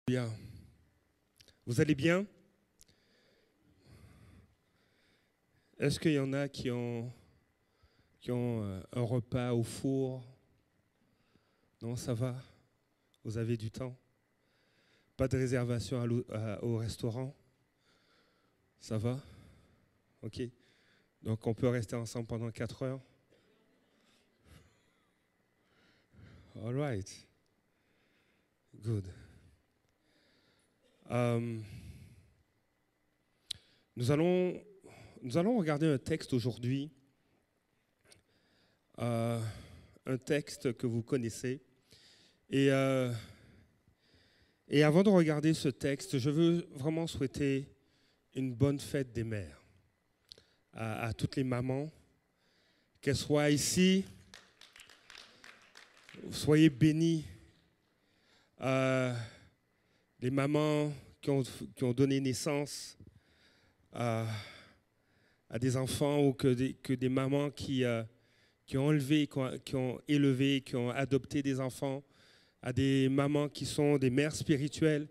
Bien. Vous allez bien? Est-ce qu'il y en a qui ont un repas au four? Non, ça va? Vous avez du temps? Pas de réservation au restaurant? Ça va? OK. Donc on peut rester ensemble pendant 4 heures? All right. Good. Nous allons regarder un texte aujourd'hui, un texte que vous connaissez. Et avant de regarder ce texte, je veux vraiment souhaiter une bonne fête des mères à toutes les mamans, qu'elles soient ici. Soyez bénies. Les mamans qui ont donné naissance à des enfants ou que des mamans qui ont élevé, qui ont adopté des enfants, à des mamans qui sont des mères spirituelles.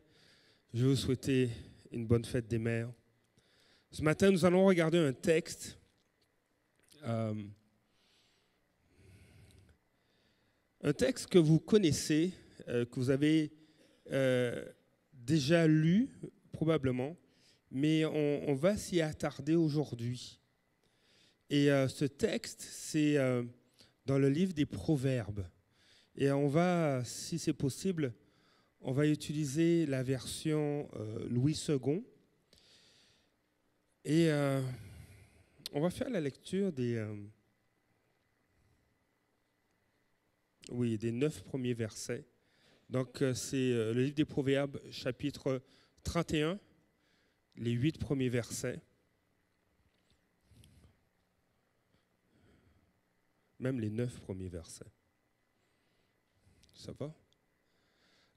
Je veux vous souhaiter une bonne fête des mères. Ce matin, nous allons regarder un texte que vous connaissez, que vous avez déjà lu probablement, mais on va s'y attarder aujourd'hui. Et ce texte, c'est dans le livre des Proverbes. Et on va, si c'est possible, on va utiliser la version Louis II. Et on va faire la lecture des 9 premiers versets. Donc c'est le livre des Proverbes, chapitre 31, les 8 premiers versets. Même les 9 premiers versets. Ça va?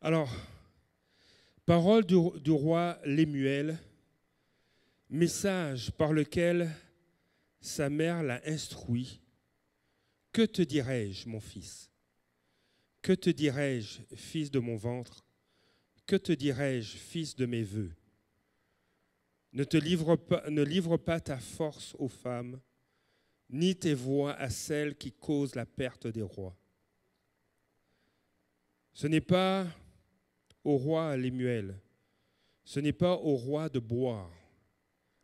Alors, parole du roi Lémuel, message par lequel sa mère l'a instruit. Que te dirai-je, mon fils? Que te dirai-je, fils de mon ventre? Que te dirai-je, fils de mes vœux? Ne livre pas ta force aux femmes, ni tes voix à celles qui causent la perte des rois. Ce n'est pas au roi Lémuel, ce n'est pas au roi de boire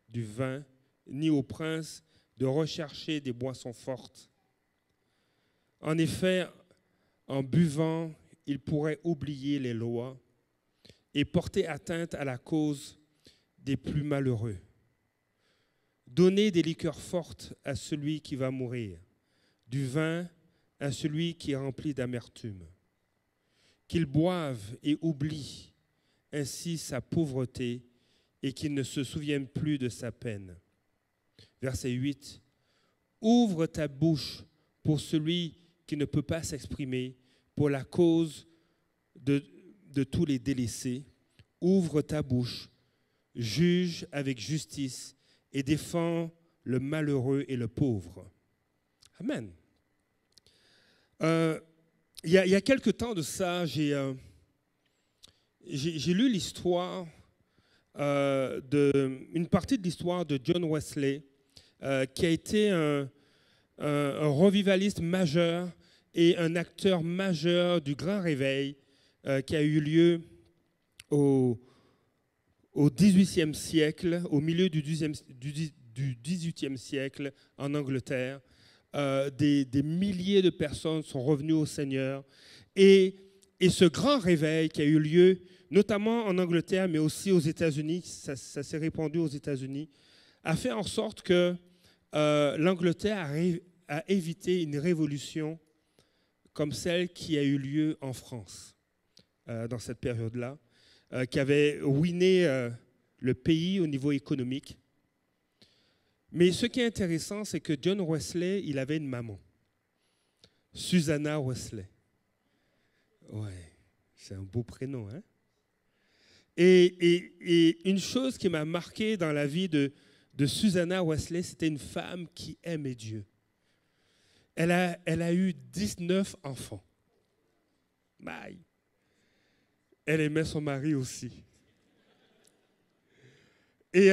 du vin, ni au prince de rechercher des boissons fortes. En effet, en buvant, il pourrait oublier les lois et porter atteinte à la cause des plus malheureux. Donner des liqueurs fortes à celui qui va mourir, du vin à celui qui est rempli d'amertume. Qu'il boive et oublie ainsi sa pauvreté et qu'il ne se souvienne plus de sa peine. Verset 8. Ouvre ta bouche pour celui qui ne peut pas s'exprimer, pour la cause de tous les délaissés. Ouvre ta bouche, juge avec justice et défends le malheureux et le pauvre. Amen. Il y a quelque temps de ça, j'ai lu l'histoire, une partie de l'histoire de John Wesley, qui a été un revivaliste majeur et un acteur majeur du Grand Réveil qui a eu lieu au XVIIIe siècle, au milieu du XVIIIe siècle en Angleterre. Des milliers de personnes sont revenues au Seigneur. Et ce grand réveil qui a eu lieu, notamment en Angleterre, mais aussi aux États-Unis, ça s'est répandu aux États-Unis, a fait en sorte que l'Angleterre a évité une révolution comme celle qui a eu lieu en France dans cette période-là, qui avait ruiné le pays au niveau économique. Mais ce qui est intéressant, c'est que John Wesley, il avait une maman, Susanna Wesley. Ouais, c'est un beau prénom, hein? Et une chose qui m'a marqué dans la vie de Susanna Wesley, c'était une femme qui aimait Dieu. Elle a eu 19 enfants. Bye. elle aimait son mari aussi. Et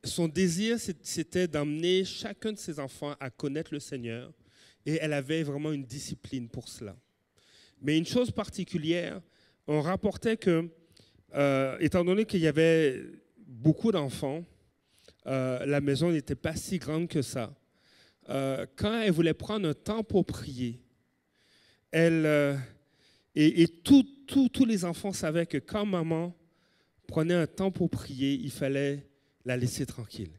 son désir, c'était d'emmener chacun de ses enfants à connaître le Seigneur. Et elle avait vraiment une discipline pour cela. Mais une chose particulière, on rapportait que, étant donné qu'il y avait beaucoup d'enfants, la maison n'était pas si grande que ça. Quand elle voulait prendre un temps pour prier, tous les enfants savaient que quand maman prenait un temps pour prier, il fallait la laisser tranquille.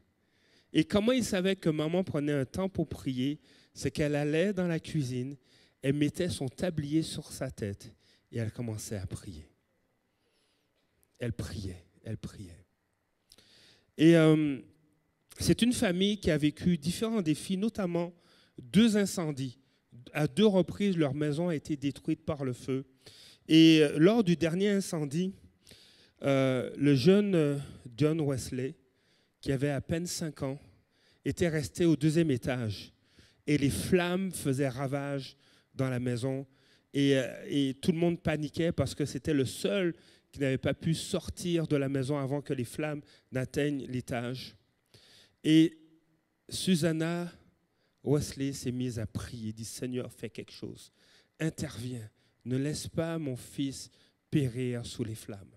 Et comment ils savaient que maman prenait un temps pour prier? C'est qu'elle allait dans la cuisine, elle mettait son tablier sur sa tête et elle commençait à prier. Elle priait. Et c'est une famille qui a vécu différents défis, notamment 2 incendies. À 2 reprises, leur maison a été détruite par le feu. Et lors du dernier incendie, le jeune John Wesley, qui avait à peine 5 ans, était resté au 2e étage. Et les flammes faisaient ravage dans la maison. Et tout le monde paniquait parce que c'était le seul qui n'avait pas pu sortir de la maison avant que les flammes n'atteignent l'étage. Et Susanna Wesley s'est mise à prier, dit « Seigneur, fais quelque chose. Interviens. Ne laisse pas mon fils périr sous les flammes. »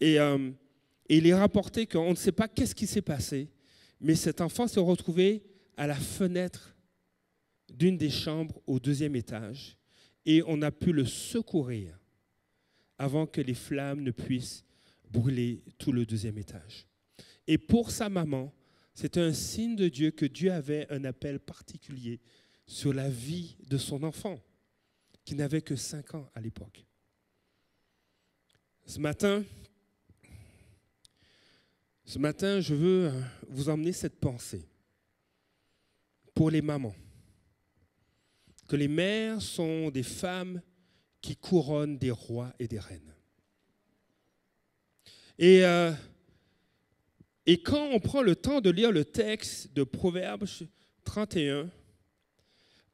Et il est rapporté qu'on ne sait pas qu'est-ce qui s'est passé, mais cet enfant s'est retrouvé à la fenêtre d'une des chambres au 2e étage et on a pu le secourir avant que les flammes ne puissent brûler tout le 2e étage. Et pour sa maman, c'était un signe de Dieu que Dieu avait un appel particulier sur la vie de son enfant, qui n'avait que 5 ans à l'époque. Ce matin, je veux vous emmener cette pensée pour les mamans. Que les mères sont des femmes qui couronnent des rois et des reines. Et quand on prend le temps de lire le texte de Proverbes 31,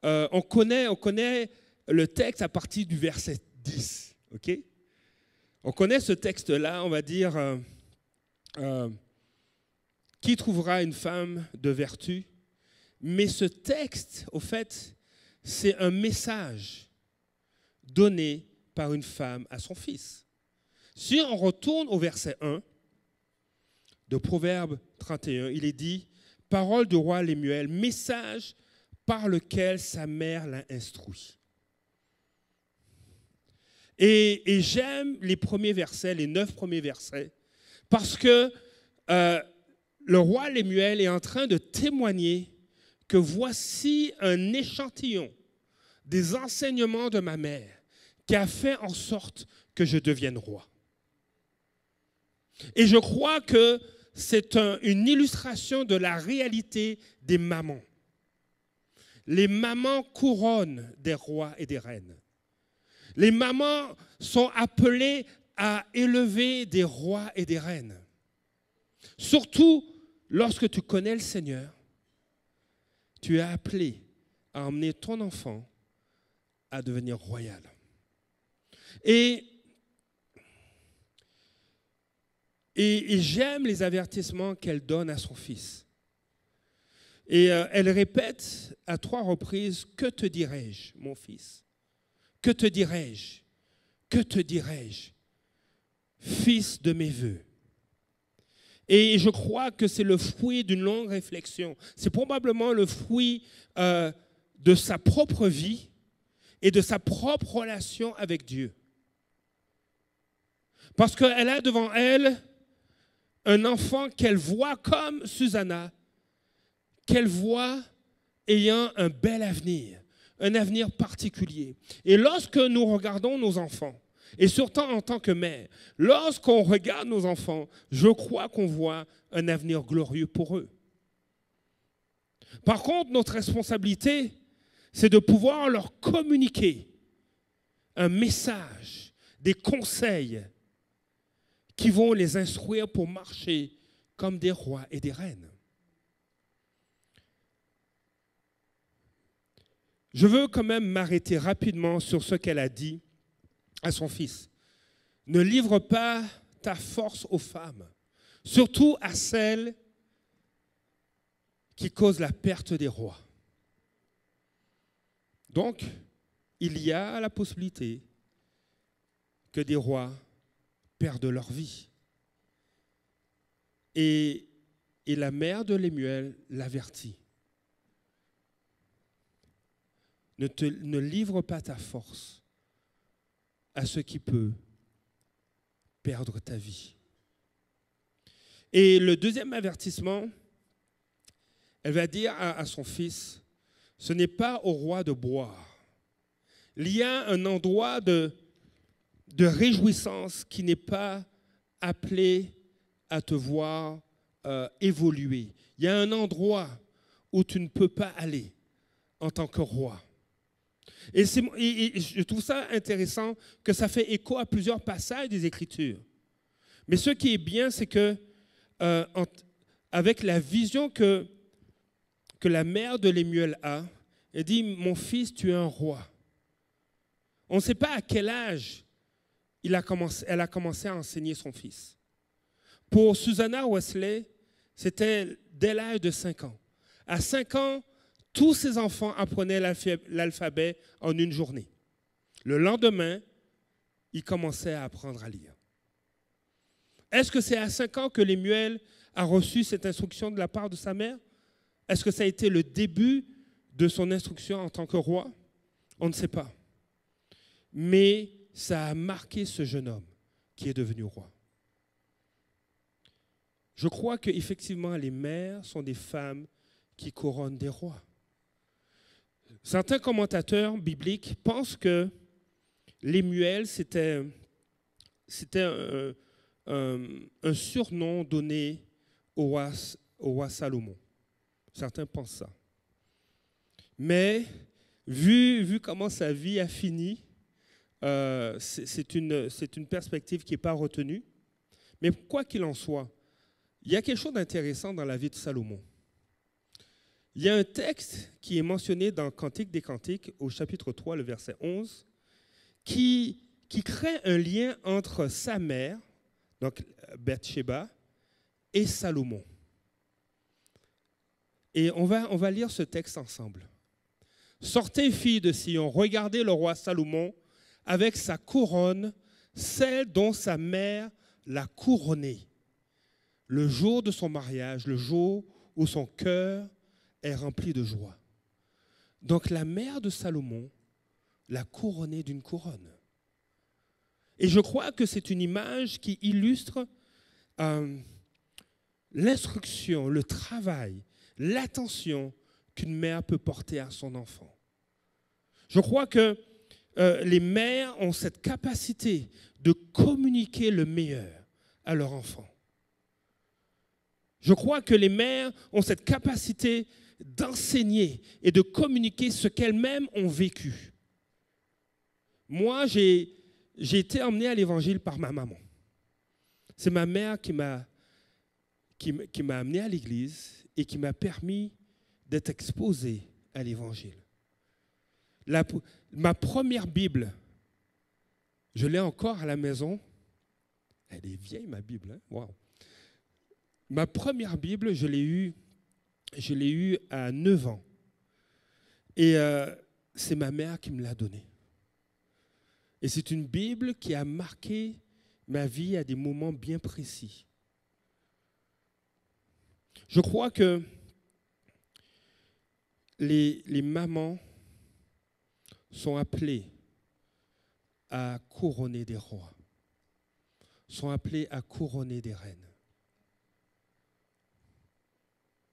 on connaît le texte à partir du verset 10. Okay? On connaît ce texte-là, on va dire, qui trouvera une femme de vertu? Mais ce texte, au fait, c'est un message donné par une femme à son fils. Si on retourne au verset 1 de Proverbe 31, il est dit « Parole du roi Lémuel, message par lequel sa mère l'a instruit. » Et j'aime les premiers versets, les 9 premiers versets, parce que le roi Lémuel est en train de témoigner que voici un échantillon des enseignements de ma mère qui a fait en sorte que je devienne roi. Et je crois que c'est une illustration de la réalité des mamans. Les mamans couronnent des rois et des reines. Les mamans sont appelées à élever des rois et des reines. Surtout lorsque tu connais le Seigneur, tu es appelé à emmener ton enfant à devenir royal. Et j'aime les avertissements qu'elle donne à son fils. Et elle répète à 3 reprises, « Que te dirai-je, mon fils? Que te dirai-je? Que te dirai-je, fils de mes vœux? » Et je crois que c'est le fruit d'une longue réflexion. C'est probablement le fruit de sa propre vie et de sa propre relation avec Dieu. Parce qu'elle a devant elle un enfant qu'elle voit comme Susanna, qu'elle voit ayant un bel avenir, un avenir particulier. Et lorsque nous regardons nos enfants, et surtout en tant que mère, lorsqu'on regarde nos enfants, je crois qu'on voit un avenir glorieux pour eux. Par contre, notre responsabilité, c'est de pouvoir leur communiquer un message, des conseils qui vont les instruire pour marcher comme des rois et des reines. Je veux quand même m'arrêter rapidement sur ce qu'elle a dit à son fils, ne livre pas ta force aux femmes, surtout à celles qui causent la perte des rois. Donc, il y a la possibilité que des rois perdent leur vie. Et la mère de Lémuel l'avertit. Ne livre pas ta force à ce qui peut perdre ta vie. Et le deuxième avertissement, elle va dire à son fils, ce n'est pas au roi de boire. Il y a un endroit de réjouissance qui n'est pas appelé à te voir évoluer. Il y a un endroit où tu ne peux pas aller en tant que roi. Et je trouve ça intéressant que ça fait écho à plusieurs passages des Écritures. Mais ce qui est bien, c'est que avec la vision que la mère de Lémuel a, elle dit, mon fils, tu es un roi. On ne sait pas à quel âge elle a commencé à enseigner son fils. Pour Susanna Wesley, c'était dès l'âge de 5 ans. À 5 ans, tous ses enfants apprenaient l'alphabet en une journée. Le lendemain, ils commençaient à apprendre à lire. Est-ce que c'est à 5 ans que Lémuel a reçu cette instruction de la part de sa mère? Est-ce que ça a été le début de son instruction en tant que roi? On ne sait pas. Mais ça a marqué ce jeune homme qui est devenu roi. Je crois qu'effectivement, les mères sont des femmes qui couronnent des rois. Certains commentateurs bibliques pensent que Lémuel, c'était un surnom donné au roi Salomon. Certains pensent ça. Mais vu comment sa vie a fini, c'est une perspective qui n'est pas retenue. Mais quoi qu'il en soit, il y a quelque chose d'intéressant dans la vie de Salomon. Il y a un texte qui est mentionné dans Cantique des Cantiques, au chapitre 3, le verset 11, qui crée un lien entre sa mère, donc Bathsheba, et Salomon. Et on va lire ce texte ensemble. Sortez, filles de Sion, regardez le roi Salomon avec sa couronne, celle dont sa mère l'a couronné. Le jour de son mariage, le jour où son cœur est rempli de joie. Donc la mère de Salomon l'a couronné d'une couronne. Et je crois que c'est une image qui illustre l'instruction, le travail, l'attention qu'une mère peut porter à son enfant. Je crois que les mères ont cette capacité de communiquer le meilleur à leur enfant. Je crois que les mères ont cette capacité d'enseigner et de communiquer ce qu'elles-mêmes ont vécu. Moi, j'ai été emmené à l'Évangile par ma maman. C'est ma mère qui m'a amené à l'Église et qui m'a permis d'être exposé à l'Évangile. Ma première Bible, je l'ai encore à la maison. Elle est vieille, ma Bible. Hein? Wow. Ma première Bible, je l'ai eue à 9 ans. Et c'est ma mère qui me l'a donnée. Et c'est une Bible qui a marqué ma vie à des moments bien précis. Je crois que les mamans sont appelées à couronner des rois, sont appelées à couronner des reines.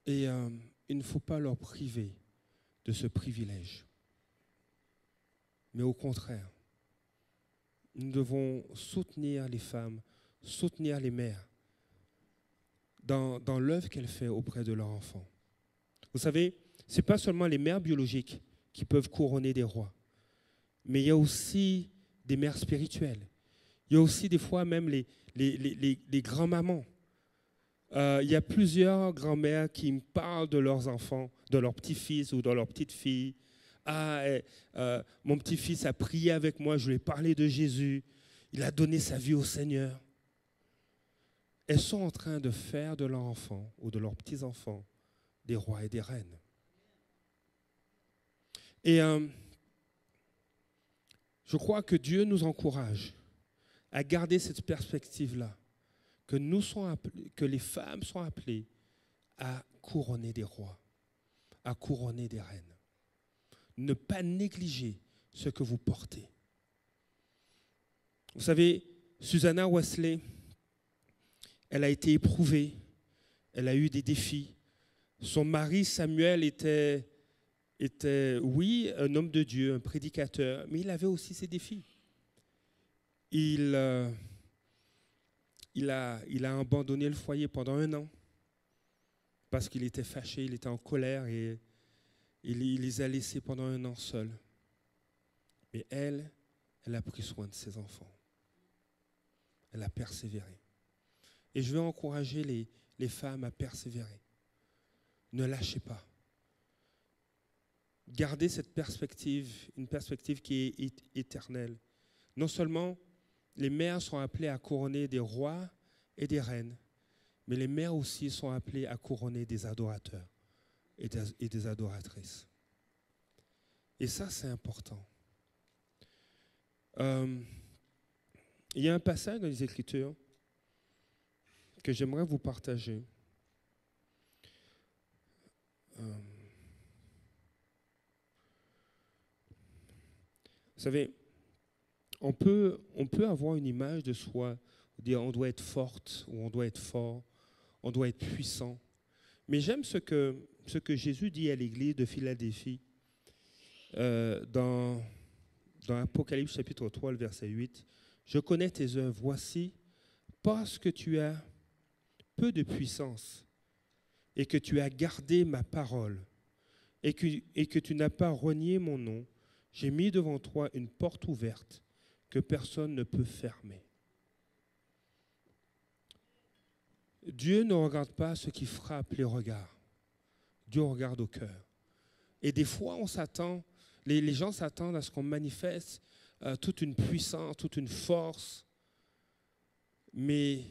Et il ne faut pas leur priver de ce privilège. Mais au contraire, nous devons soutenir les femmes, soutenir les mères dans l'œuvre qu'elles font auprès de leurs enfants. Vous savez, ce n'est pas seulement les mères biologiques qui peuvent couronner des rois, mais il y a aussi des mères spirituelles. Il y a aussi des fois même les grands-mamans. Il y a plusieurs grands-mères qui me parlent de leurs enfants, de leurs petits-fils ou de leurs petites-filles, Ah, mon petit-fils a prié avec moi, je lui ai parlé de Jésus. Il a donné sa vie au Seigneur. Elles sont en train de faire de leurs enfants ou de leurs petits-enfants des rois et des reines. Et je crois que Dieu nous encourage à garder cette perspective-là, que les femmes sont appelées à couronner des rois, à couronner des reines. Ne pas négliger ce que vous portez. Vous savez, Susanna Wesley, elle a été éprouvée, elle a eu des défis. Son mari Samuel était, oui, un homme de Dieu, un prédicateur, mais il avait aussi ses défis. Il a abandonné le foyer pendant 1 an parce qu'il était fâché, il était en colère et il les a laissés pendant 1 an seuls. Mais elle a pris soin de ses enfants. Elle a persévéré. Et je veux encourager les femmes à persévérer. Ne lâchez pas. Gardez cette perspective, une perspective qui est éternelle. Non seulement les mères sont appelées à couronner des rois et des reines, mais les mères aussi sont appelées à couronner des adorateurs et des adoratrices. Et ça, c'est important. Il y a un passage dans les Écritures que j'aimerais vous partager. Vous savez, on peut avoir une image de soi, dire on doit être forte ou on doit être fort, on doit être puissant. Mais j'aime ce que Jésus dit à l'église de Philadelphie dans Apocalypse chapitre 3, le verset 8. Je connais tes œuvres, voici, parce que tu as peu de puissance et que tu as gardé ma parole et que tu n'as pas renié mon nom, j'ai mis devant toi une porte ouverte que personne ne peut fermer. Dieu ne regarde pas ce qui frappe les regards. Dieu regarde au cœur. Et des fois, les gens s'attendent à ce qu'on manifeste toute une puissance, toute une force. Mais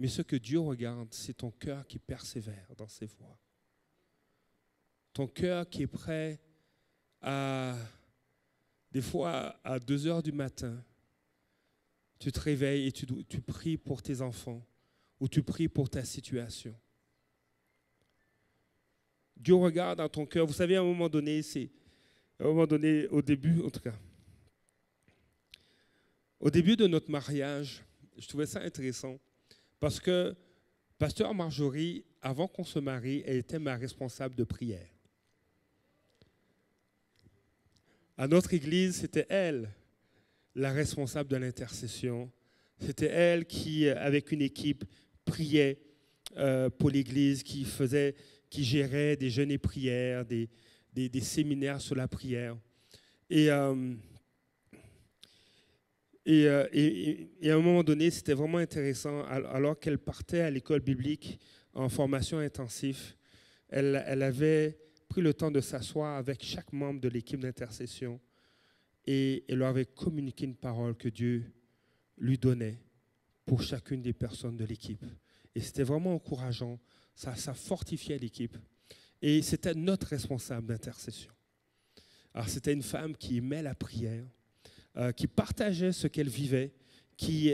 ce que Dieu regarde, c'est ton cœur qui persévère dans ses voies. Ton cœur qui est prêt des fois, à 2 heures du matin, tu te réveilles et tu pries pour tes enfants ou tu pries pour ta situation. Dieu regarde dans ton cœur. Vous savez, à un moment donné, au début, en tout cas, au début de notre mariage, je trouvais ça intéressant parce que Pasteur Marjorie, avant qu'on se marie, elle était ma responsable de prière. À notre église, c'était elle, la responsable de l'intercession. C'était elle qui, avec une équipe, priait pour l'église, qui gérait des jeûnes et prières, des séminaires sur la prière. Et à un moment donné, c'était vraiment intéressant. Alors qu'elle partait à l'école biblique en formation intensive, elle avait pris le temps de s'asseoir avec chaque membre de l'équipe d'intercession et elle leur avait communiqué une parole que Dieu lui donnait pour chacune des personnes de l'équipe. Et c'était vraiment encourageant, ça fortifiait l'équipe. Et c'était notre responsable d'intercession. Alors c'était une femme qui aimait la prière, qui partageait ce qu'elle vivait, qui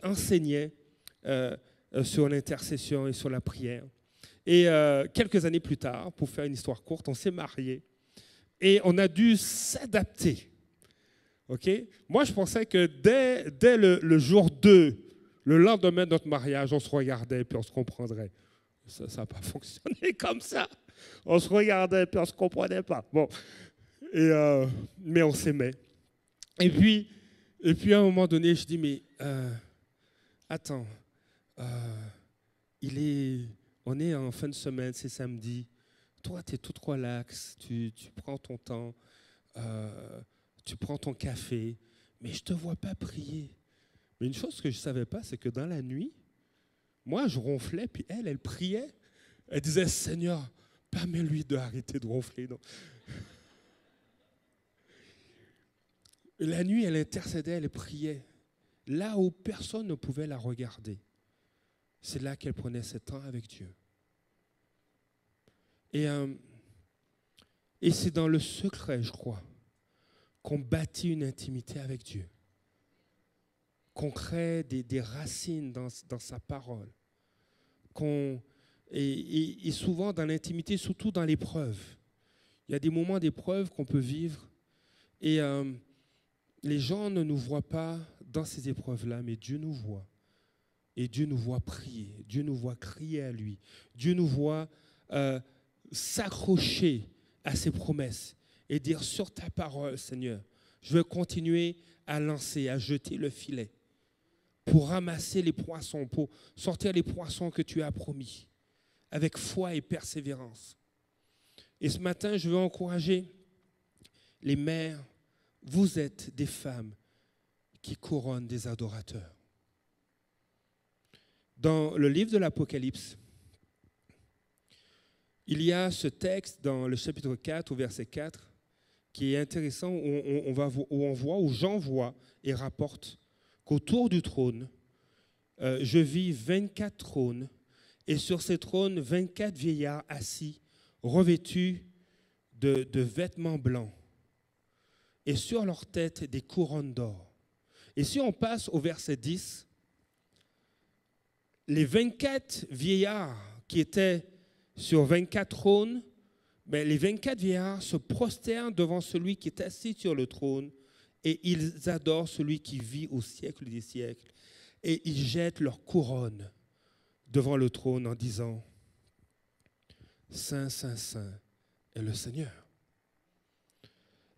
enseignait sur l'intercession et sur la prière. Et quelques années plus tard, pour faire une histoire courte, on s'est mariés et on a dû s'adapter. Okay? Moi, je pensais que dès le jour 2, le lendemain de notre mariage, on se regardait et puis on se comprendrait. Ça n'a pas fonctionné comme ça. On se regardait et puis on ne se comprenait pas. Bon. Mais on s'aimait. Et puis, à un moment donné, je dis, mais attends, on est en fin de semaine, c'est samedi. Toi, tu es toute relax, tu prends ton temps, tu prends ton café, mais je ne te vois pas prier. Mais une chose que je ne savais pas, c'est que dans la nuit, moi, je ronflais, puis elle priait. Elle disait, Seigneur, permets-lui d'arrêter de ronfler. Non. La nuit, elle intercédait, elle priait. Là où personne ne pouvait la regarder, c'est là qu'elle prenait ce temps avec Dieu. Et c'est dans le secret, je crois, qu'on bâtit une intimité avec Dieu, qu'on crée des racines dans sa parole, et souvent dans l'intimité, surtout dans l'épreuve. Il y a des moments d'épreuve qu'on peut vivre et les gens ne nous voient pas dans ces épreuves-là, mais Dieu nous voit. Et Dieu nous voit prier, Dieu nous voit crier à lui, Dieu nous voit s'accrocher à ses promesses et dire sur ta parole, Seigneur, je veux continuer à lancer, à jeter le filet pour ramasser les poissons, pour sortir les poissons que tu as promis, avec foi et persévérance. Et ce matin, je veux encourager les mères, vous êtes des femmes qui couronnent des adorateurs. Dans le livre de l'Apocalypse, il y a ce texte dans le chapitre 4, au verset 4, qui est intéressant, où Jean voit et rapporte qu'autour du trône, je vis 24 trônes, et sur ces trônes, 24 vieillards assis, revêtus de vêtements blancs, et sur leur tête des couronnes d'or. Et si on passe au verset 10, les 24 vieillards qui étaient sur 24 trônes, les 24 vieillards se prosternent devant celui qui est assis sur le trône et ils adorent celui qui vit au siècle des siècles. Et ils jettent leur couronne devant le trône en disant « Saint, Saint, Saint est le Seigneur ».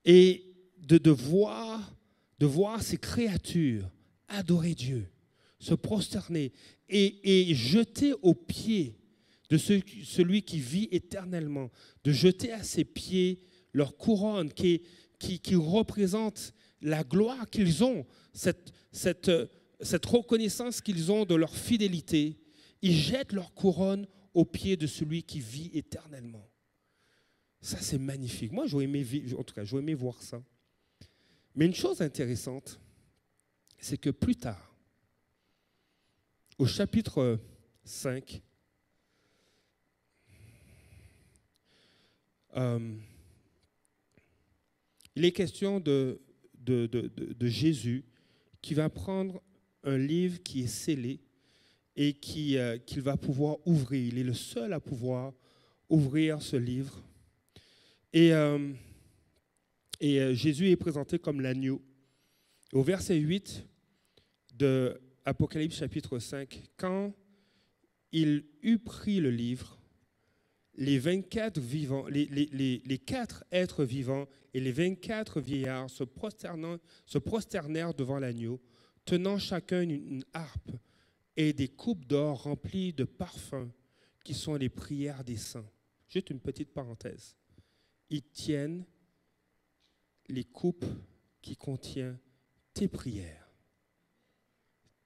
Et de voir ces créatures adorer Dieu, se prosterner et jeter aux pieds de celui qui vit éternellement, de jeter à ses pieds leur couronne qui représente la gloire qu'ils ont, cette reconnaissance qu'ils ont de leur fidélité. Ils jettent leur couronne aux pieds de celui qui vit éternellement. Ça, c'est magnifique. Moi, j'aurais aimé voir ça. Mais une chose intéressante, c'est que plus tard, au chapitre 5, il est question de Jésus qui va prendre un livre qui est scellé et qu'il va pouvoir ouvrir. Il est le seul à pouvoir ouvrir ce livre. Et Jésus est présenté comme l'agneau. Au verset 8 de Apocalypse chapitre 5, quand il eut pris le livre, les 24 vivants, les 4 êtres vivants et les 24 vieillards se prosternèrent devant l'agneau, tenant chacun une harpe et des coupes d'or remplies de parfums qui sont les prières des saints. Juste une petite parenthèse. Ils tiennent les coupes qui contiennent tes prières,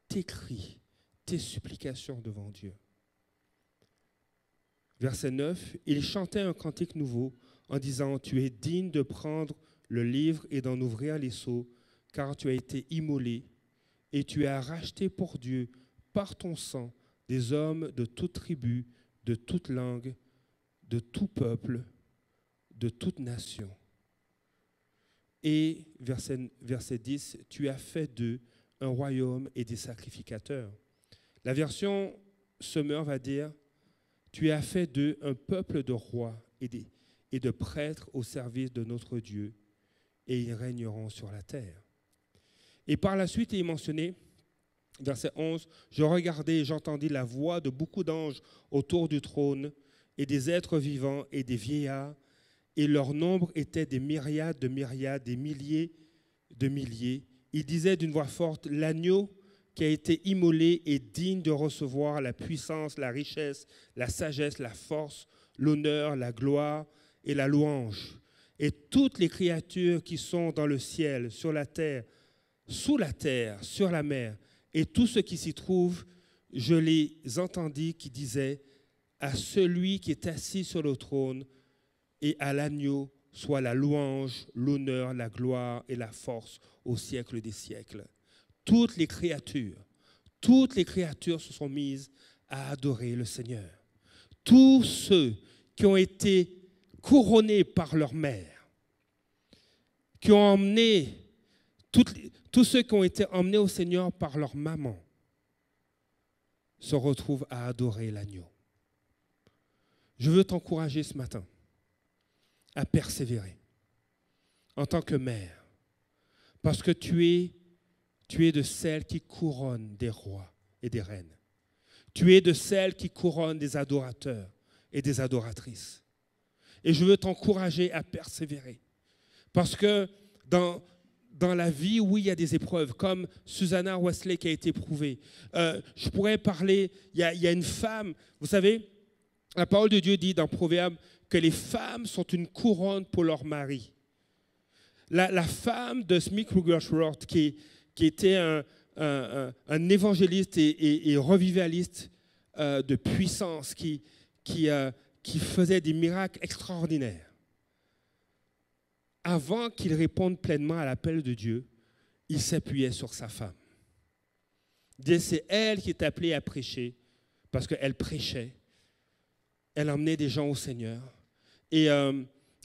tes cris, tes supplications devant Dieu. Verset 9, il chantait un cantique nouveau en disant « Tu es digne de prendre le livre et d'en ouvrir les sceaux, car tu as été immolé et tu as racheté pour Dieu par ton sang des hommes de toute tribu, de toute langue, de tout peuple, de toute nation. » Et verset 10, « Tu as fait d'eux un royaume et des sacrificateurs. » La version Semeur va dire « Tu as fait d'eux un peuple de rois et de prêtres au service de notre Dieu, et ils régneront sur la terre. » Et par la suite, il est mentionné, verset 11, « Je regardai et j'entendis la voix de beaucoup d'anges autour du trône, et des êtres vivants et des vieillards, et leur nombre était des myriades de myriades, des milliers de milliers. Ils disaient d'une voix forte, « L'agneau qui a été immolé est digne de recevoir la puissance, la richesse, la sagesse, la force, l'honneur, la gloire et la louange. Et toutes les créatures qui sont dans le ciel, sur la terre, sous la terre, sur la mer, et tout ce qui s'y trouve, je les entendis qui disaient à celui qui est assis sur le trône et à l'agneau, soit la louange, l'honneur, la gloire et la force au siècle des siècles. Toutes les créatures se sont mises à adorer le Seigneur. Tous ceux qui ont été couronnés par leur mère, qui ont emmené, tous ceux qui ont été emmenés au Seigneur par leur maman, se retrouvent à adorer l'agneau. Je veux t'encourager ce matin à persévérer en tant que mère, parce que tu es de celles qui couronnent des rois et des reines. Tu es de celles qui couronnent des adorateurs et des adoratrices. Et je veux t'encourager à persévérer, parce que dans la vie, oui, il y a des épreuves, comme Susanna Wesley qui a été éprouvée. Je pourrais parler, il y a une femme, vous savez, la parole de Dieu dit dans Proverbe que les femmes sont une couronne pour leur mari. La femme de Smith Wigglesworth, qui était un évangéliste et revivaliste de puissance, qui faisait des miracles extraordinaires. Avant qu'il réponde pleinement à l'appel de Dieu, il s'appuyait sur sa femme. C'est elle qui est appelée à prêcher, parce qu'elle prêchait. Elle emmenait des gens au Seigneur. Et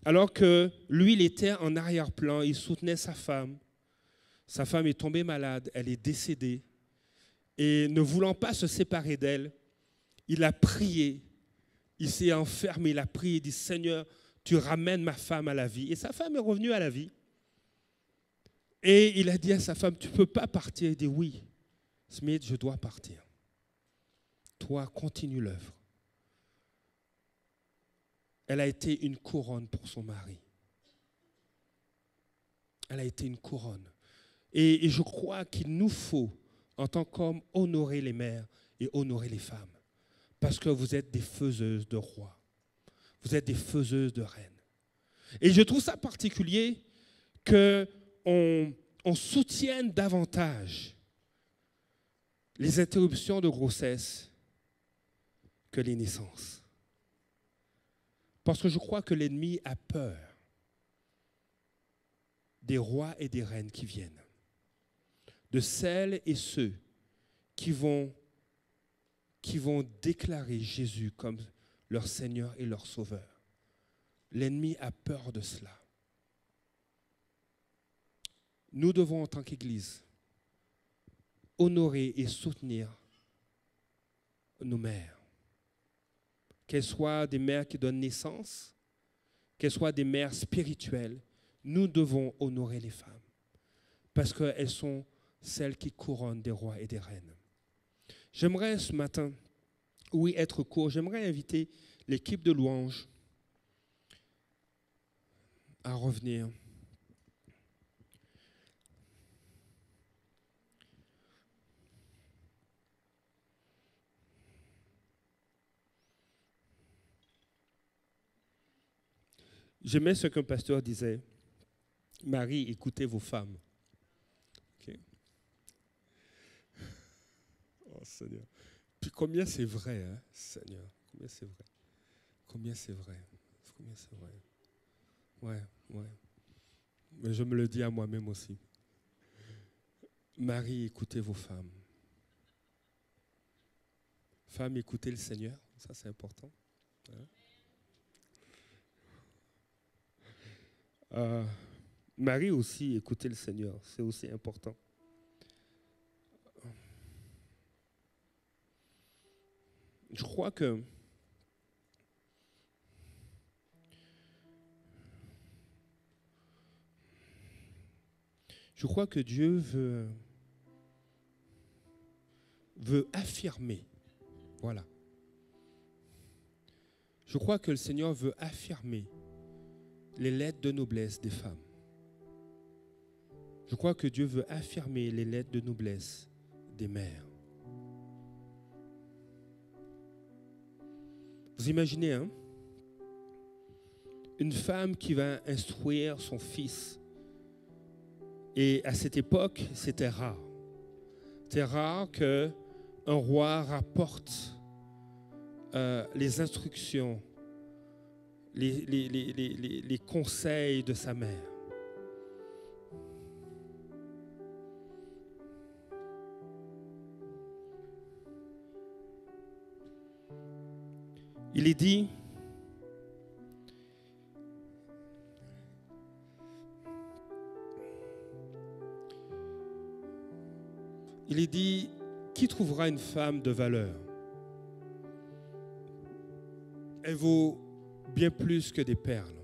alors que lui, il était en arrière-plan, il soutenait sa femme. Sa femme est tombée malade, elle est décédée. Et ne voulant pas se séparer d'elle, il a prié, il s'est enfermé, il a prié, il dit « Seigneur, tu ramènes ma femme à la vie. » Et sa femme est revenue à la vie. Et il a dit à sa femme, tu ne peux pas partir. Il dit, oui, Smith, je dois partir. Toi, continue l'œuvre. Elle a été une couronne pour son mari. Elle a été une couronne. Et je crois qu'il nous faut, en tant qu'hommes, honorer les mères et honorer les femmes. Parce que vous êtes des faiseuses de rois. Vous êtes des faiseuses de reines. Et je trouve ça particulier qu'on soutienne davantage les interruptions de grossesse que les naissances. Parce que je crois que l'ennemi a peur des rois et des reines qui viennent, de celles et ceux qui vont déclarer Jésus comme leur Seigneur et leur Sauveur. L'ennemi a peur de cela. Nous devons, en tant qu'Église, honorer et soutenir nos mères. Qu'elles soient des mères qui donnent naissance, qu'elles soient des mères spirituelles, nous devons honorer les femmes parce qu'elles sont celles qui couronnent des rois et des reines. J'aimerais ce matin, oui, être court, j'aimerais inviter l'équipe de louange à revenir. J'aimais ce qu'un pasteur disait. Marie, écoutez vos femmes. Okay. Oh Seigneur. Puis combien c'est vrai, hein, Seigneur. Combien c'est vrai. Combien c'est vrai. Combien c'est vrai. Ouais. Mais je me le dis à moi-même aussi. Marie, écoutez vos femmes. Femmes, écoutez le Seigneur. Ça, c'est important. Hein? Marie aussi, écoutez le Seigneur. C'est aussi important. Je crois que Dieu veut affirmer. Voilà. Je crois que le Seigneur veut affirmer les lettres de noblesse des femmes. Je crois que Dieu veut affirmer les lettres de noblesse des mères. Vous imaginez, hein? Une femme qui va instruire son fils. Et à cette époque, c'était rare. C'était rare qu'un roi rapporte les instructions les conseils de sa mère. Il est dit, qui trouvera une femme de valeur? Elle vaut bien plus que des perles.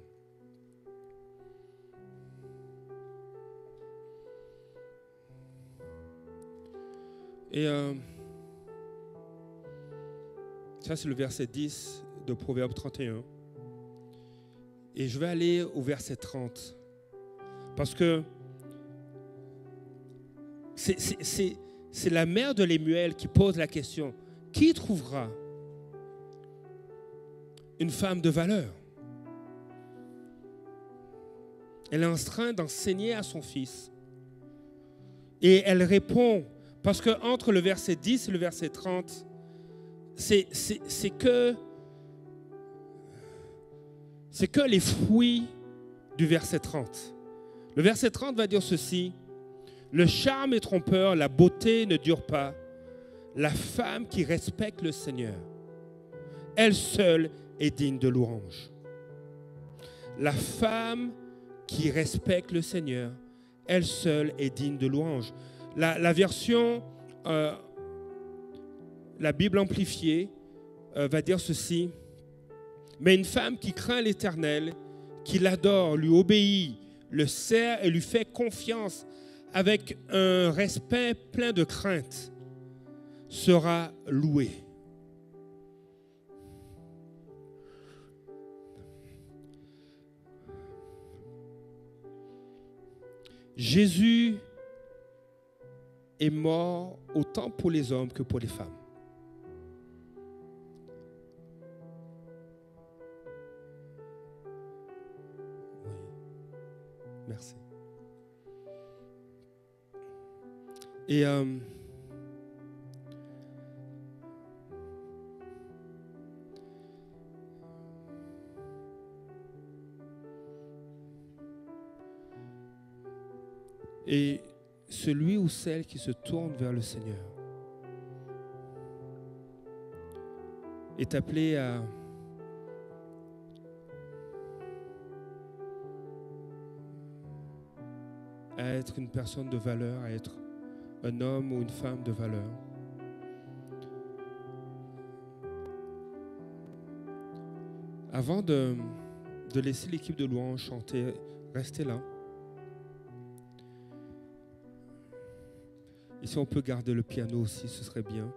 Et ça, c'est le verset 10 de Proverbe 31. Et je vais aller au verset 30. Parce que c'est la mère de Lémuel qui pose la question. Qui trouvera une femme de valeur? Elle est en train d'enseigner à son fils. Et elle répond, parce qu'entre le verset 10 et le verset 30, c'est que les fruits du verset 30. Le verset 30 va dire ceci: le charme est trompeur, la beauté ne dure pas. La femme qui respecte le Seigneur, elle seule est digne de louange. La femme qui respecte le Seigneur, elle seule est digne de louange. La version, la Bible amplifiée, va dire ceci: mais une femme qui craint l'Éternel, qui l'adore, lui obéit, le sert et lui fait confiance avec un respect plein de crainte, sera louée. Jésus est mort autant pour les hommes que pour les femmes. Oui, merci. Et celui ou celle qui se tourne vers le Seigneur est appelé à être une personne de valeur, à être un homme ou une femme de valeur. Avant de laisser l'équipe de louange chanter, restez là. Et si on peut garder le piano aussi, ce serait bien.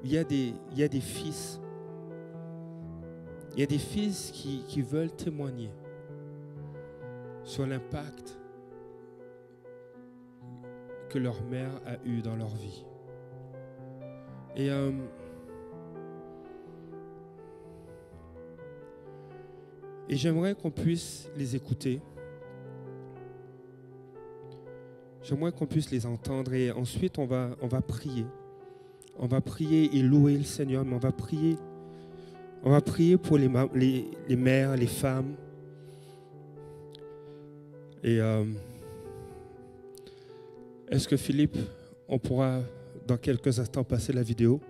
Il y a des fils. Il y a des fils qui veulent témoigner sur l'impact que leur mère a eu dans leur vie. Et j'aimerais qu'on puisse les écouter. J'aimerais qu'on puisse les entendre et ensuite on va prier. On va prier et louer le Seigneur, mais on va prier pour les mères, les femmes. Et est-ce que Philippe, on pourra dans quelques instants passer la vidéo?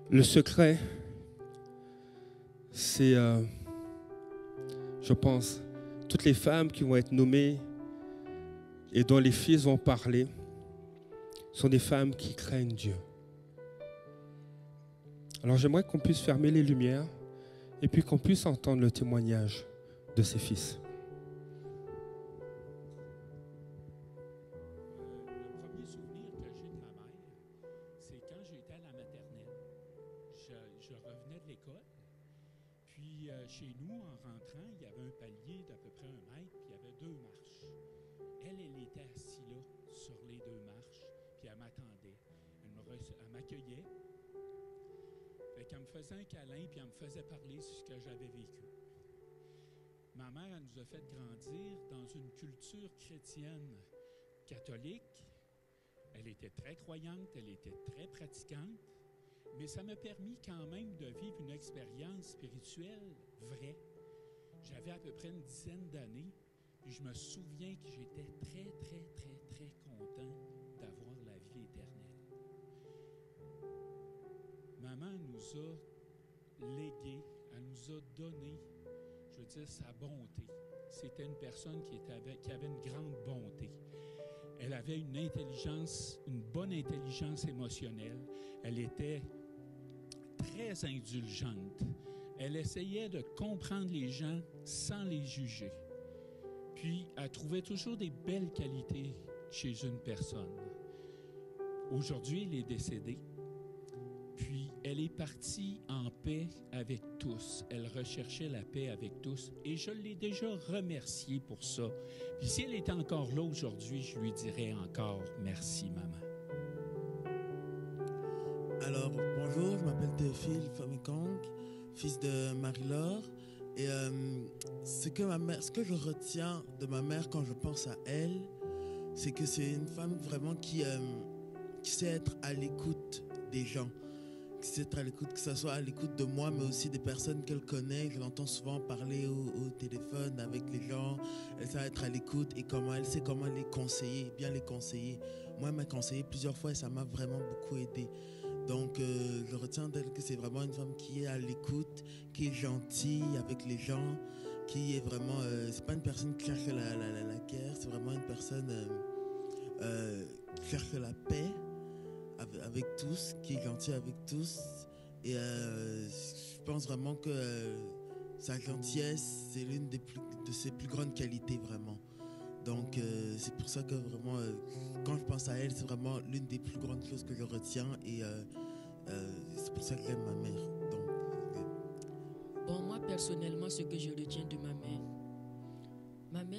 Le secret, c'est, je pense, toutes les femmes qui vont être nommées et dont les fils vont parler sont des femmes qui craignent Dieu. Alors j'aimerais qu'on puisse fermer les lumières et puis qu'on puisse entendre le témoignage de ces fils. Le premier souvenir que j'ai de ma mère, c'est quand j'étais à la maternelle. Je revenais de l'école, puis chez nous, en rentrant, il y avait un palier d'à peu près 1 mètre, puis il y avait 2 marches. Elle était assise là, sur les 2 marches, puis elle m'attendait. Elle m'accueillait. Fait qu'elle me faisait un câlin, puis elle me faisait parler sur ce que j'avais vécu. Ma mère, elle nous a fait grandir dans une culture chrétienne catholique. Elle était très croyante, elle était très pratiquante, mais ça m'a permis quand même de vivre une expérience spirituelle vraie. J'avais à peu près une dizaine d'années, puis je me souviens que j'étais très, très, très, très content d'avoir la vie éternelle. Maman nous a légué, elle nous a donné, je veux dire, sa bonté. C'était une personne qui avait une grande bonté. Elle avait une intelligence, une bonne intelligence émotionnelle. Elle était très indulgente. Elle essayait de comprendre les gens sans les juger. Puis, elle trouvait toujours des belles qualités chez une personne. Aujourd'hui, elle est décédée. Puis, elle est partie en paix avec tous. Elle recherchait la paix avec tous. Et je l'ai déjà remerciée pour ça. Puis, si elle était encore là aujourd'hui, je lui dirais encore merci, maman. Alors, bonjour, je m'appelle Théophile Famikong, fils de Marie-Laure. Et ce que je retiens de ma mère quand je pense à elle, c'est que c'est une femme vraiment qui sait être à l'écoute des gens. Qui sait être à l'écoute, que ce soit à l'écoute de moi, mais aussi des personnes qu'elle connaît. Je l'entends souvent parler au téléphone avec les gens. Elle sait être à l'écoute et elle sait comment les conseiller, bien les conseiller. Moi, elle m'a conseillé plusieurs fois et ça m'a vraiment beaucoup aidé. Donc, je retiens d'elle que c'est vraiment une femme qui est à l'écoute, qui est gentille avec les gens, qui est vraiment... c'est pas une personne qui cherche la guerre, c'est vraiment une personne qui cherche la paix avec tous, qui est gentille avec tous. Et je pense vraiment que sa gentillesse, c'est l'une de ses plus grandes qualités, vraiment. Donc, c'est pour ça que vraiment, quand je pense à elle, c'est vraiment l'une des plus grandes choses que je retiens. Et c'est pour ça que j'aime ma mère. Donc, Bon, moi, personnellement, ce que je retiens de ma mère,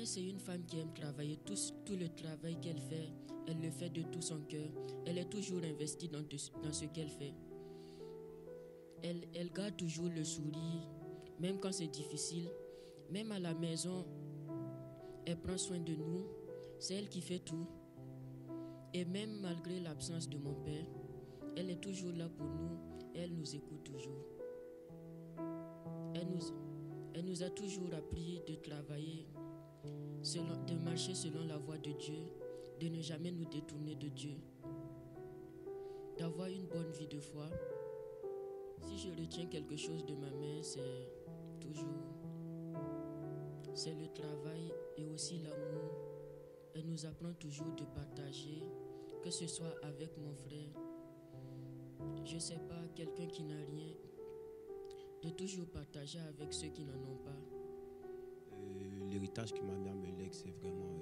c'est une femme qui aime travailler. Tout le travail qu'elle fait, elle le fait de tout son cœur. Elle est toujours investie dans ce qu'elle fait. Elle garde toujours le sourire, même quand c'est difficile. Même à la maison, elle prend soin de nous. C'est elle qui fait tout. Et même malgré l'absence de mon père, elle est toujours là pour nous. Elle nous écoute toujours. Elle nous a toujours appris de travailler, de marcher selon la voie de Dieu, de ne jamais nous détourner de Dieu, d'avoir une bonne vie de foi. Si je retiens quelque chose de ma mère, c'est le travail et aussi l'amour. Elle nous apprend toujours de partager, que ce soit avec mon frère, je ne sais pas, quelqu'un qui n'a rien, de toujours partager avec ceux qui n'en ont pas. L'héritage que ma mère me lègue, c'est vraiment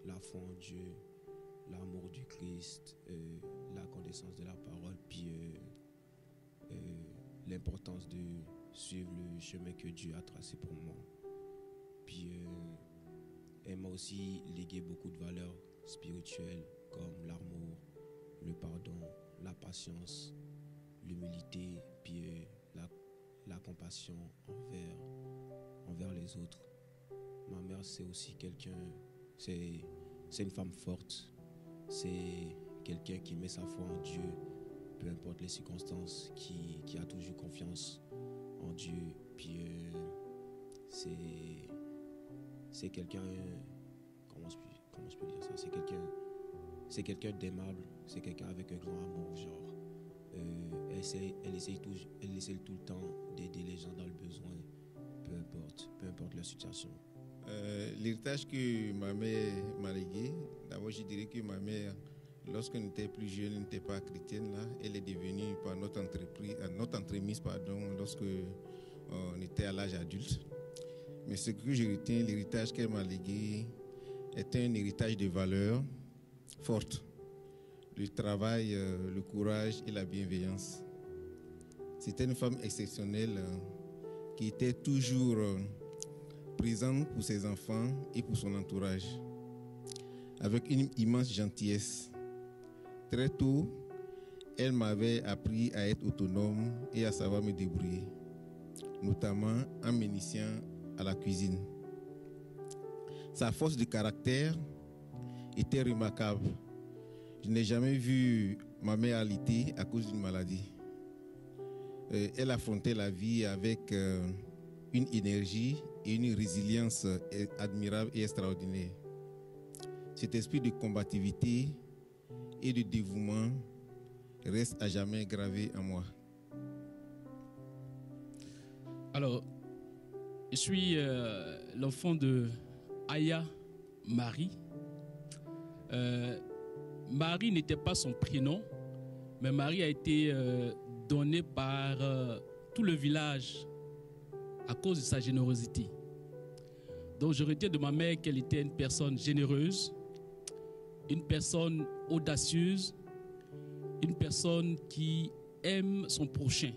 la foi en Dieu, l'amour du Christ, la connaissance de la parole, puis l'importance de suivre le chemin que Dieu a tracé pour moi. Puis elle m'a aussi légué beaucoup de valeurs spirituelles comme l'amour, le pardon, la patience, l'humilité, puis la compassion envers les autres. Ma mère, c'est aussi quelqu'un, c'est une femme forte, c'est quelqu'un qui met sa foi en Dieu, peu importe les circonstances, qui a toujours confiance en Dieu. Puis c'est quelqu'un, comment je peux dire ça, c'est quelqu'un d'aimable, c'est quelqu'un avec un grand amour, genre. Elle essaie tout le temps d'aider les gens dans le besoin, peu importe la situation. L'héritage que ma mère m'a légué, d'abord je dirais que ma mère, lorsqu'elle était plus jeune, elle n'était pas chrétienne, là, elle est devenue par notre entremise, lorsque on était à l'âge adulte. Mais ce que je retiens, l'héritage qu'elle m'a légué est un héritage de valeurs fortes. Le travail, le courage et la bienveillance. C'était une femme exceptionnelle qui était toujours présente pour ses enfants et pour son entourage, avec une immense gentillesse. Très tôt, elle m'avait appris à être autonome et à savoir me débrouiller, notamment en m'initiant à la cuisine. Sa force de caractère était remarquable. Je n'ai jamais vu ma mère alité à cause d'une maladie. Elle affrontait la vie avec une énergie et une résilience admirable et extraordinaire. Cet esprit de combativité et de dévouement reste à jamais gravé en moi. Alors, je suis l'enfant de Aya Marie. Marie n'était pas son prénom, mais Marie a été donnée par tout le village à cause de sa générosité. Donc je retiens de ma mère qu'elle était une personne généreuse, une personne audacieuse, une personne qui aime son prochain.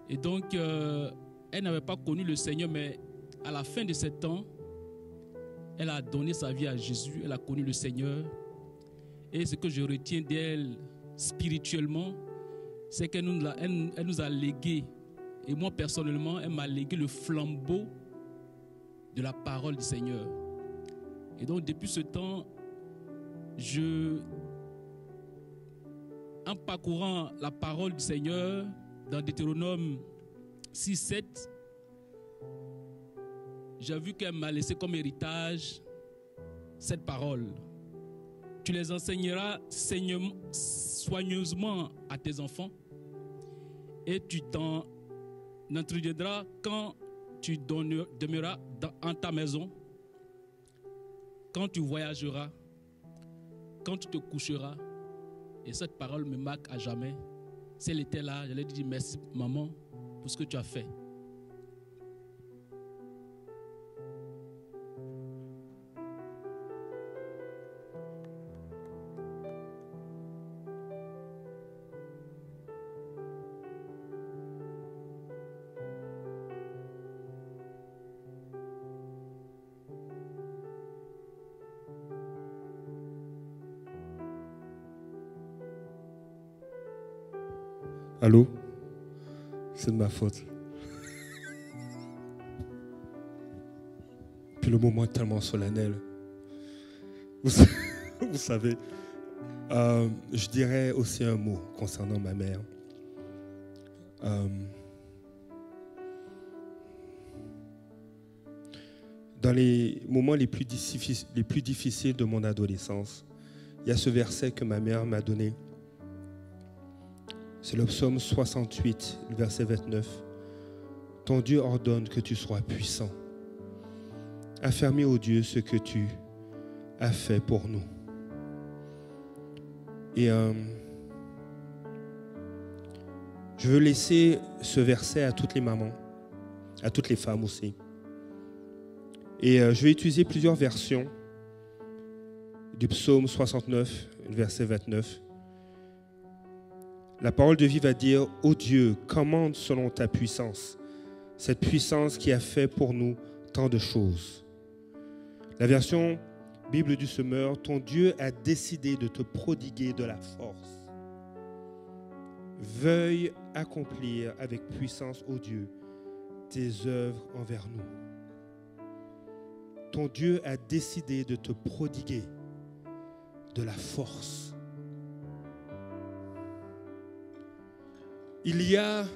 Et donc, elle n'avait pas connu le Seigneur, mais à la fin de ses temps, elle a donné sa vie à Jésus, elle a connu le Seigneur. Et ce que je retiens d'elle spirituellement, c'est qu'elle nous a légué, et moi personnellement, elle m'a légué le flambeau de la parole du Seigneur. Et donc, depuis ce temps, en parcourant la parole du Seigneur, dans Deutéronome 6-7, j'ai vu qu'elle m'a laissé comme héritage cette parole. Tu les enseigneras soigneusement à tes enfants et tu t'en introduiras quand tu demeureras en ta maison, quand tu voyageras, quand tu te coucheras. Et cette parole me marque à jamais. Si elle était là, j'allais dire merci maman pour ce que tu as fait. Allô? C'est de ma faute. Puis le moment est tellement solennel. Vous savez, je dirais aussi un mot concernant ma mère. Dans les moments les plus difficiles de mon adolescence, il y a ce verset que ma mère m'a donné. C'est le psaume 68, le verset 29. Ton Dieu ordonne que tu sois puissant. Affermis, ô Dieu, ce que tu as fait pour nous. Et je veux laisser ce verset à toutes les mamans, à toutes les femmes aussi. Et je vais utiliser plusieurs versions du psaume 69, verset 29. La parole de vie va dire, ô Dieu, commande selon ta puissance, cette puissance qui a fait pour nous tant de choses. La version Bible du Semeur, ton Dieu a décidé de te prodiguer de la force. Veuille accomplir avec puissance, ô Dieu, tes œuvres envers nous. Ton Dieu a décidé de te prodiguer de la force. Il y a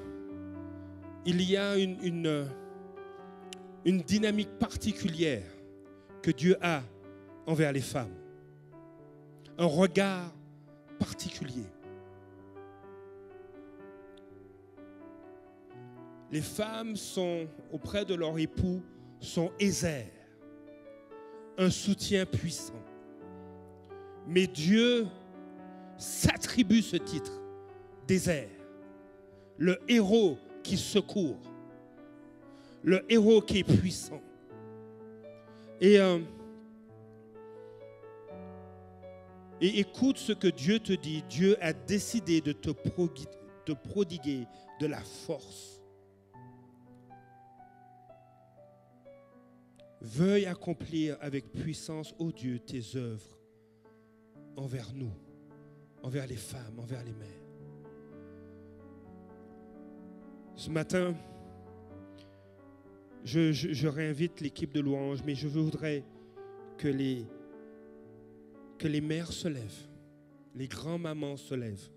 une dynamique particulière que Dieu a envers les femmes. Un regard particulier. Les femmes sont auprès de leur époux, sont Ézer, un soutien puissant. Mais Dieu s'attribue ce titre d'Ézer. Le héros qui secourt, le héros qui est puissant. Et écoute ce que Dieu te dit. Dieu a décidé de te prodiguer de la force. Veuille accomplir avec puissance, ô Dieu, tes œuvres envers nous, envers les femmes, envers les mères. Ce matin, je réinvite l'équipe de louange, mais je voudrais que les mères se lèvent, les grands-mamans se lèvent,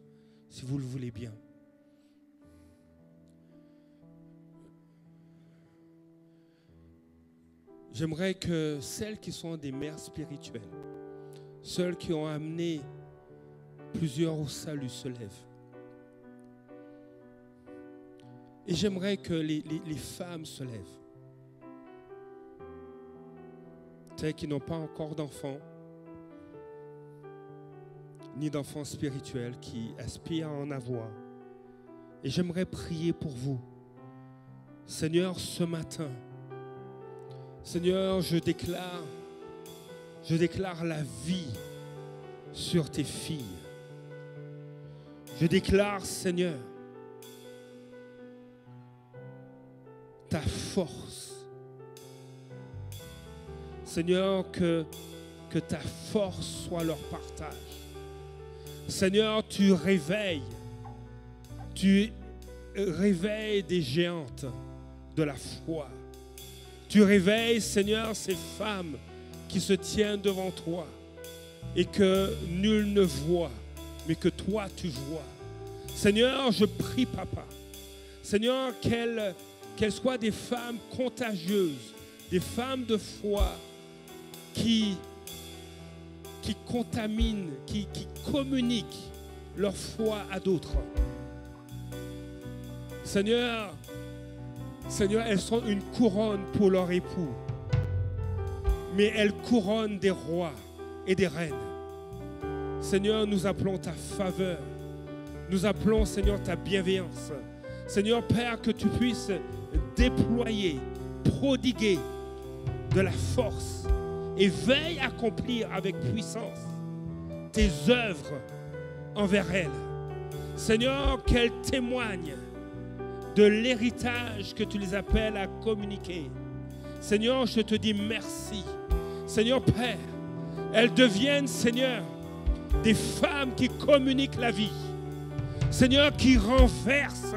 si vous le voulez bien. J'aimerais que celles qui sont des mères spirituelles, celles qui ont amené plusieurs au salut, se lèvent. Et j'aimerais que les femmes se lèvent. Celles qui n'ont pas encore d'enfants, ni d'enfants spirituels, qui aspirent à en avoir. Et j'aimerais prier pour vous. Seigneur, ce matin, Seigneur, je déclare la vie sur tes filles. Je déclare, Seigneur, ta force. Seigneur, que ta force soit leur partage. Seigneur, tu réveilles des géantes de la foi. Tu réveilles, Seigneur, ces femmes qui se tiennent devant toi et que nul ne voit, mais que toi tu vois. Seigneur, je prie, Papa, Seigneur, qu'elles soient des femmes contagieuses, des femmes de foi qui contaminent, qui communiquent leur foi à d'autres. Seigneur, elles sont une couronne pour leur époux, mais elles couronnent des rois et des reines. Seigneur, nous appelons ta faveur. Nous appelons, Seigneur, ta bienveillance. Seigneur, Père, que tu puisses déployer, prodiguer de la force et veille à accomplir avec puissance tes œuvres envers elles. Seigneur, qu'elles témoignent de l'héritage que tu les appelles à communiquer. Seigneur, je te dis merci. Seigneur Père, elles deviennent, Seigneur, des femmes qui communiquent la vie. Seigneur, qui renversent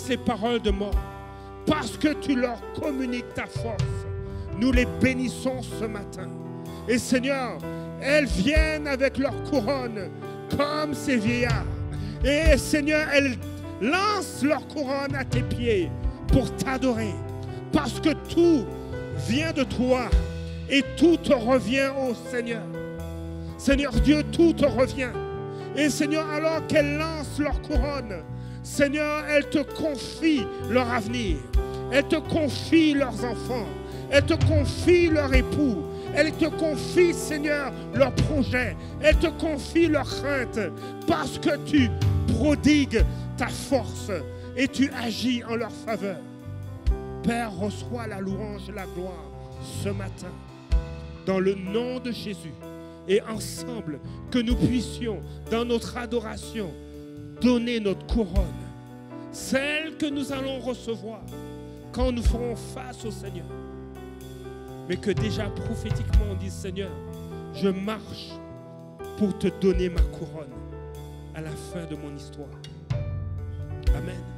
les paroles de mort. Parce que tu leur communiques ta force. Nous les bénissons ce matin. Et Seigneur, elles viennent avec leur couronne comme ces vieillards. Et Seigneur, elles lancent leur couronne à tes pieds pour t'adorer. Parce que tout vient de toi et tout te revient au Seigneur. Seigneur Dieu, tout te revient. Et Seigneur, alors qu'elles lancent leur couronne, Seigneur, elles te confient leur avenir. Elles te confient leurs enfants. Elles te confient leur époux. Elles te confient, Seigneur, leurs projets. Elles te confient leurs craintes. Parce que tu prodigues ta force et tu agis en leur faveur. Père, reçois la louange et la gloire ce matin. Dans le nom de Jésus. Et ensemble, que nous puissions, dans notre adoration, donner notre couronne. Celle que nous allons recevoir quand nous ferons face au Seigneur. Mais que déjà prophétiquement on dise, Seigneur, je marche pour te donner ma couronne à la fin de mon histoire. Amen.